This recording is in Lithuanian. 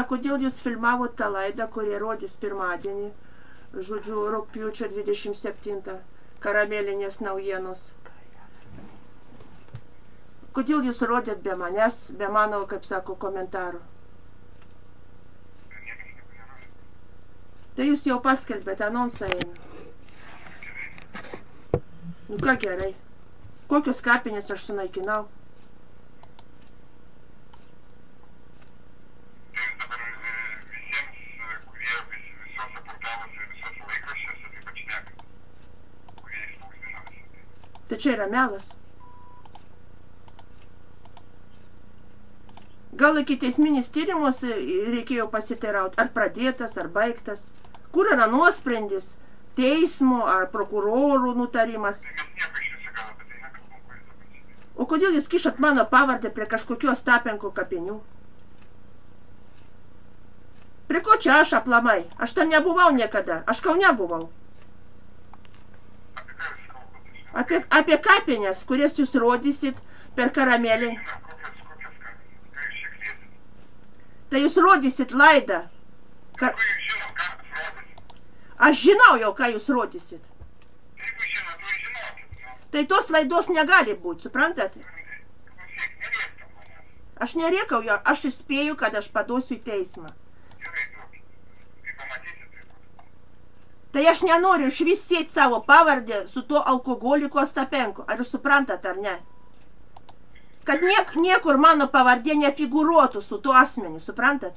Kodėl jūs filmavot tą laidą, kurie rodys pirmadienį, žodžiu, rugpjūčio 27, karamelinės naujienos? Kodėl jūs rodėt be manęs, be mano, kaip sako, komentarų? Tai jūs jau paskelbėte, anonsą eina. Nu ką gerai. Kokius kapinės aš sunaikinau? Tai čia yra melas. Gal iki teisminis tyrimus reikėjo pasiteirauti, ar pradėtas, ar baigtas. Kur yra nuosprendis, teismo ar prokurorų nutarimas? O kodėl jūs kišat mano pavardę prie kažkokios Tapenko kapinių? Prie ko čia aš aplamai? Aš ten nebuvau niekada, aš Kaune buvau. Apie kapinės, kurias jūs rodysit per karamelį. Tai jūs rodysit laidą. Aš žinau jau, ką jūs rodysit. Tai tos laidos negali būti, suprantat? Aš nerėkau jo, aš įspėju, kad aš paduosiu į teismą. Tai aš nenoriu išvis sėti savo pavardę su tuo alkoholiku Ostapenko. Ar jūs suprantat, ar ne? Kad niekur mano pavardė nefigūruotų su tuo asmeniu, suprantat?